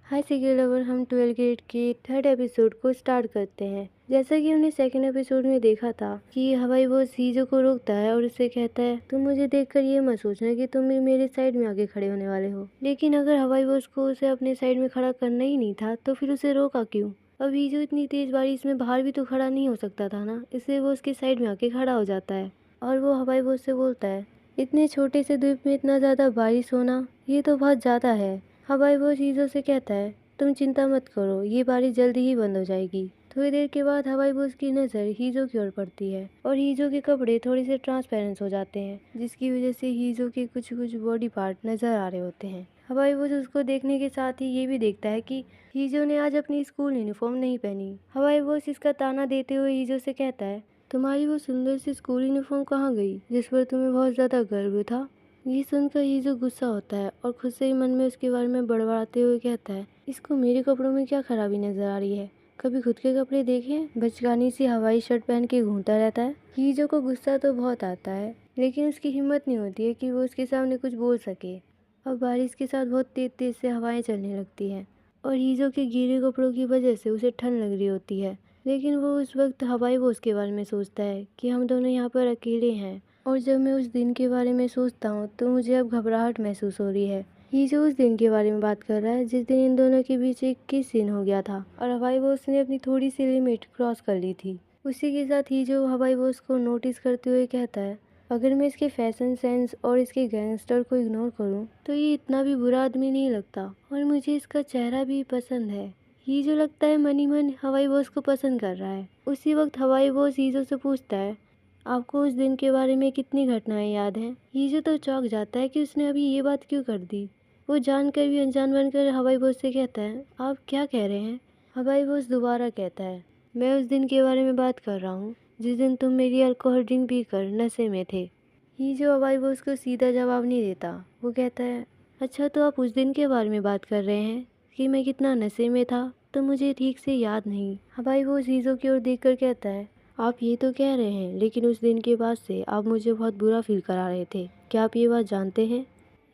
हाय secure lover, हम 12th grade के third episode को स्टार्ट करते हैं। जैसा कि हमने सेकंड एपिसोड में देखा था कि हवाई बॉस हीजो को रोकता है और उससे कहता है तुम मुझे देखकर ये मत सोचना कि तुम भी मेरे साइड में आके खड़े होने वाले हो। लेकिन अगर हवाई बॉस को उसे अपने साइड में खड़ा करना ही नहीं था तो फिर उसे रोका क्यों? अब हीजो इतनी तेज बारिश में बाहर भी तो खड़ा नहीं हो सकता था ना, इसलिए वो उसके साइड में आके खड़ा हो जाता है और वो हवाई बॉस से बोलता है इतने छोटे से द्वीप में इतना ज़्यादा बारिश होना, ये तो बहुत ज़्यादा है। हवाई बॉस हीजो से कहता है तुम चिंता मत करो, ये बारिश जल्दी ही बंद हो जाएगी। थोड़ी देर के बाद हवाई बॉस की नज़र हीजो की ओर पड़ती है और हीजो के कपड़े थोड़े से ट्रांसपेरेंट हो जाते हैं, जिसकी वजह से हीजो के कुछ कुछ बॉडी पार्ट नजर आ रहे होते हैं। हवाई बॉस उसको देखने के साथ ही ये भी देखता है कि हीजो ने आज अपनी स्कूल यूनिफॉर्म नहीं पहनी। हवाई बॉस इसका ताना देते हुए हीजो से कहता है तुम्हारी वो सुंदर सी स्कूल यूनिफॉर्म कहाँ गई जिस पर तुम्हें बहुत ज़्यादा गर्व था? ये सुनकर हीजो गुस्सा होता है और खुद से ही मन में उसके बारे में बड़बड़ाते हुए कहता है इसको मेरे कपड़ों में क्या खराबी नजर आ रही है? कभी खुद के कपड़े देखे? बचकानी सी हवाई शर्ट पहन के घूमता रहता है। हीजो को गुस्सा तो बहुत आता है, लेकिन उसकी हिम्मत नहीं होती है कि वो उसके सामने कुछ बोल सके। अब बारिश के साथ बहुत तेज तेज से हवाएं चलने लगती हैं और हीजो के गीले कपड़ों की वजह से उसे ठंड लग रही होती है। लेकिन वो उस वक्त हवाई बॉस के बारे में सोचता है कि हम दोनों यहाँ पर अकेले हैं। और जब मैं उस दिन के बारे में सोचता हूँ तो मुझे अब घबराहट महसूस हो रही है। हीजो उस दिन के बारे में बात कर रहा है जिस दिन इन दोनों के बीच एक किस सीन हो गया था और हवाई बॉस ने अपनी थोड़ी सी लिमिट क्रॉस कर ली थी। उसी के साथ हीजो हवाई बॉस को नोटिस करते हुए कहता है अगर मैं इसके फैशन सेंस और इसके गैंगस्टर को इग्नोर करूं तो ये इतना भी बुरा आदमी नहीं लगता और मुझे इसका चेहरा भी पसंद है। हीजो लगता है मन ही मन हवाई बॉस को पसंद कर रहा है। उसी वक्त हवाई बॉस हीजो से पूछता है आपको उस दिन के बारे में कितनी घटनाएं याद हैं? हीजो तो चौंक जाता है कि उसने अभी ये बात क्यों कर दी। वो जानकर भी अनजान बनकर हवाई बॉस से कहता है आप क्या कह रहे हैं? हवाई बॉस दोबारा कहता है मैं उस दिन के बारे में बात कर रहा हूँ जिस दिन तुम मेरी अल्कोहल ड्रिंक पीकर नशे में थे। हीजो हवाई बॉस को सीधा जवाब नहीं देता। वो कहता है अच्छा तो आप उस दिन के बारे में बात कर रहे हैं कि मैं कितना नशे में था? तो मुझे ठीक से याद नहीं। हवाई बॉस हीजो की ओर देखकर कहता है आप ये तो कह रहे हैं लेकिन उस दिन के बाद से आप मुझे बहुत बुरा फील करा रहे थे, क्या आप ये बात जानते हैं?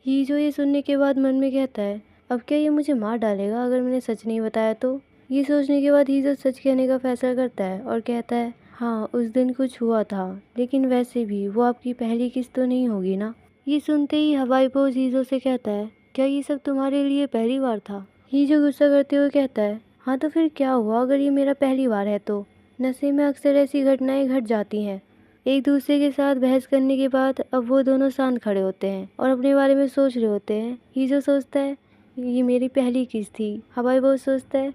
हीजो ये सुनने के बाद मन में कहता है अब क्या ये मुझे मार डालेगा अगर मैंने सच नहीं बताया तो? ये सोचने के बाद हीजो सच कहने का फैसला करता है और कहता है हाँ उस दिन कुछ हुआ था, लेकिन वैसे भी वो आपकी पहली किस तो नहीं होगी ना? ये सुनते ही हवाई बॉस हीजो से कहता है क्या ये सब तुम्हारे लिए पहली बार था? हीजो गुस्सा करते हुए कहता है हाँ तो फिर क्या हुआ अगर ये मेरा पहली बार है तो? नशे में अक्सर ऐसी घटनाएं घट जाती हैं। एक दूसरे के साथ बहस करने के बाद अब वो दोनों शांत खड़े होते हैं और अपने बारे में सोच रहे होते हैं। हीजो सोचता है ये मेरी पहली किस थी। हवाई बॉस सोचता है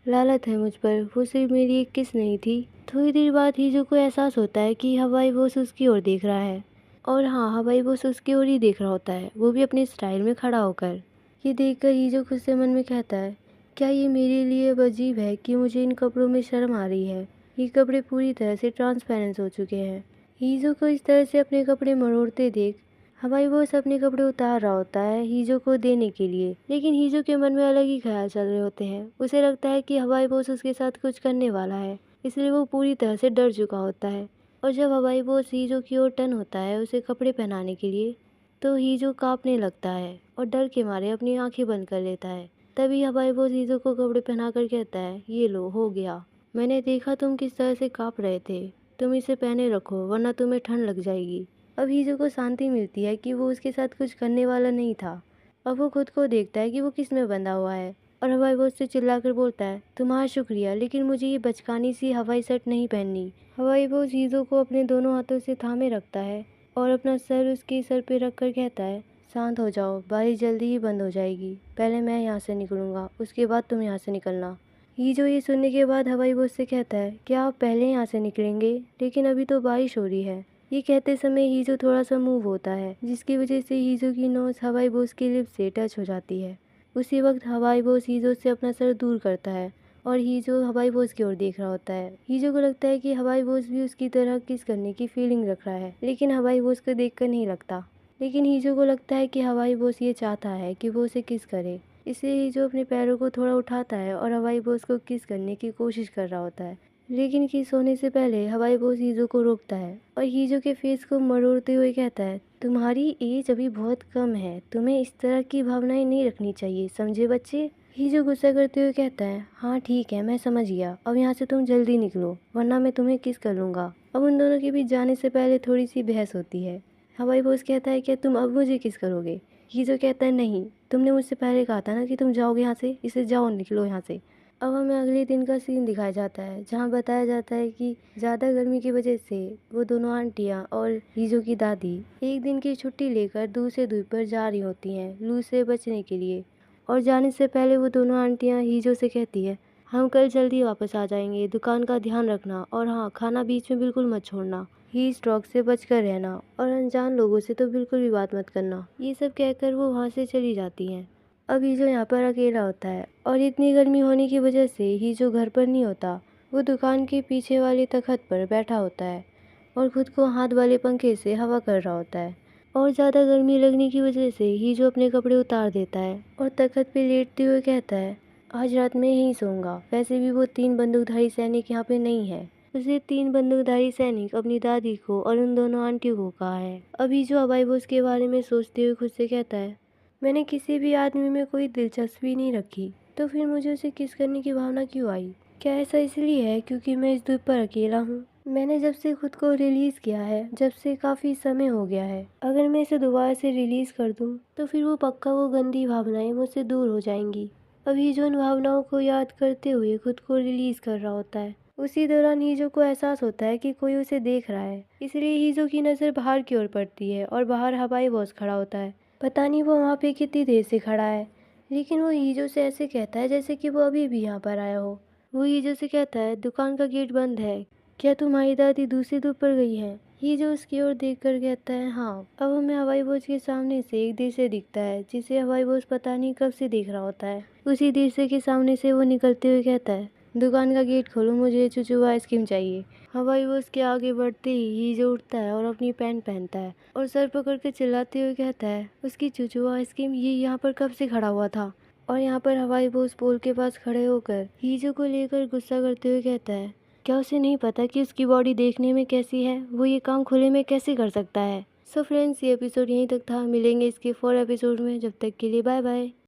लालत है मुझ पर, वो सिर्फ मेरी एक किस नहीं थी। थोड़ी देर बाद हीजो को एहसास होता है कि हवाई बॉस उसकी ओर देख रहा है और हाँ हवाई बॉस उसकी ओर ही देख रहा होता है, वो भी अपने स्टाइल में खड़ा होकर। ये देखकर हीजो खुद से मन में कहता है क्या ये मेरे लिए अब अजीब है कि मुझे इन कपड़ों में शर्म आ रही है? ये कपड़े पूरी तरह से ट्रांसपेरेंट हो चुके हैं। हीजो को इस तरह से अपने कपड़े मरोड़ते देख हवाई बॉस अपने कपड़े उतार रहा होता है हीजो को देने के लिए, लेकिन हीजो के मन में अलग ही ख्याल चल रहे होते हैं। उसे लगता है कि हवाई बॉस उसके साथ कुछ करने वाला है, इसलिए वो पूरी तरह से डर चुका होता है। और जब हवाई बॉस हीजो की ओर टर्न होता है उसे कपड़े पहनाने के लिए तो हीजो कांपने लगता है और डर के मारे अपनी आंखें बंद कर लेता है। तभी हवाई बॉस हीजो को कपड़े पहनाकर कहता है ये लो हो गया, मैंने देखा तुम किस तरह से कांप रहे थे, तुम इसे पहने रखो वरना तुम्हें ठंड लग जाएगी। अब हीजो को शांति मिलती है कि वो उसके साथ कुछ करने वाला नहीं था। अब वो खुद को देखता है कि वो किस में बंधा हुआ है और हवाई बॉस से चिल्लाकर बोलता है तुम्हारा शुक्रिया, लेकिन मुझे ये बचकानी सी हवाई शर्ट नहीं पहननी। हवाई बॉस हीजो को अपने दोनों हाथों से थामे रखता है और अपना सर उसके सर पे रख कर कहता है शांत हो जाओ, बारिश जल्दी ही बंद हो जाएगी, पहले मैं यहाँ से निकलूंगा उसके बाद तुम यहाँ से निकलना। हीजो ये सुनने के बाद हवाई बॉस से कहता है क्या आप पहले यहाँ से निकलेंगे, लेकिन अभी तो बारिश हो रही है। ये कहते समय हीजो थोड़ा सा मूव होता है जिसकी वजह से हीजो की नोज हवाई बॉस की लिप से टच हो जाती है। उसी वक्त हवाई बॉस हीजो से अपना सर दूर करता है और हीजो हवाई बॉस की ओर देख रहा होता है। हीजो को लगता है कि हवाई बॉस भी उसकी तरह किस करने की फीलिंग रख रहा है, लेकिन हवाई बॉस को देखकर नहीं लगता। लेकिन हीजो को लगता है कि हवाई बॉस ये चाहता है कि वो उसे किस करे, इसलिए हीजो अपने पैरों को थोड़ा उठाता है और हवाई बॉस को किस करने की कोशिश कर रहा होता है। लेकिन किस होने से पहले हवाई बॉस हीजो को रोकता है और हीजो के फेस को मरोड़ते हुए कहता है तुम्हारी एज अभी बहुत कम है, तुम्हें इस तरह की भावनाएं नहीं रखनी चाहिए, समझे बच्चे? हीजो गुस्सा करते हुए कहता है, हाँ ठीक है, मैं समझ गया, अब यहाँ से तुम जल्दी निकलो वरना मैं तुम्हें किस कर लूँगा। अब उन दोनों के बीच जाने से पहले थोड़ी सी बहस होती है। हवाई बॉस कहता है, क्या तुम अब मुझे किस करोगे? हीजो कहता है, नहीं, तुमने मुझसे पहले कहा था ना कि तुम जाओगे यहाँ से, इसे जाओ, निकलो यहाँ से। अब हमें अगले दिन का सीन दिखाया जाता है जहाँ बताया जाता है कि ज़्यादा गर्मी की वजह से वो दोनों आंटियाँ और हीजो की दादी एक दिन की छुट्टी लेकर दूसरे द्वीप पर जा रही होती हैं लू से बचने के लिए। और जाने से पहले वो दोनों आंटियाँ हीजो से कहती है, हम कल जल्दी वापस आ जाएंगे, दुकान का ध्यान रखना और हाँ, खाना बीच में बिल्कुल मत छोड़ना, हीट स्ट्रोक से बच कर रहना और अनजान लोगों से तो बिल्कुल भी बात मत करना। ये सब कहकर वो वहाँ से चली जाती हैं। अब हीजो यहाँ पर अकेला होता है और इतनी गर्मी होने की वजह से हीजो घर पर नहीं होता। वो दुकान के पीछे वाले तखत पर बैठा होता है और खुद को हाथ वाले पंखे से हवा कर रहा होता है। और ज़्यादा गर्मी लगने की वजह से हीजो अपने कपड़े उतार देता है और तखत पे लेटते हुए कहता है, आज रात में यहीं सोऊंगा। वैसे भी वो 3 बंदूकधारी सैनिक यहाँ पे नहीं है। उसे 3 बंदूकधारी सैनिक अपनी दादी को और उन दोनों आंटियों को कहा है। अभी जो हवाई बोस के बारे में सोचते हुए खुद से कहता है, मैंने किसी भी आदमी में कोई दिलचस्पी नहीं रखी, तो फिर मुझे उसे किस करने की भावना क्यों आई? क्या ऐसा इसलिए है क्योंकि मैं इस द्वीप पर अकेला हूँ? मैंने जब से खुद को रिलीज़ किया है, जब से काफ़ी समय हो गया है, अगर मैं इसे दोबारा से रिलीज़ कर दूँ तो फिर वो पक्का वो गंदी भावनाएं मुझसे दूर हो जाएंगी। अभी जो उन भावनाओं को याद करते हुए खुद को रिलीज़ कर रहा होता है, उसी दौरान हीजो को एहसास होता है कि कोई उसे देख रहा है। इसलिए हीजो की नज़र बाहर की ओर पड़ती है और बाहर हवाई बॉस खड़ा होता है। पता नहीं वो वहाँ पे कितनी देर से खड़ा है, लेकिन वो हीजो से ऐसे कहता है जैसे कि वो अभी भी यहाँ पर आया हो। वो हीजो से कहता है, दुकान का गेट बंद है, क्या तुम्हारी दादी दूसरी धूप पर गई है? हीजो उसकी ओर देखकर कहता है, हाँ। अब हमें हवाई बोझ के सामने से एक दृश्य दिखता है जिसे हवाई बोझ पता नहीं कब से देख रहा होता है। उसी दृश्य के सामने से वो निकलते हुए कहता है, दुकान का गेट खोलो, मुझे चुचुवा आइसक्रीम चाहिए। हवाई वो उसके आगे बढ़ते ही हीजो उठता है और अपनी पैंट पहनता है और सर पकड़ के चिल्लाते हुए कहता है, उसकी चुचुवा आइसक्रीम, ये यहाँ पर कब से खड़ा हुआ था? और यहाँ पर हवाई बोस पोल के पास खड़े होकर हीजो को लेकर गुस्सा करते हुए कहता है, क्या उसे नहीं पता कि उसकी बॉडी देखने में कैसी है? वो ये काम खुले में कैसे कर सकता है? सो फ्रेंड्स, ये एपिसोड यहीं तक था। मिलेंगे इसके 4 एपिसोड में। जब तक के लिए बाय बाय।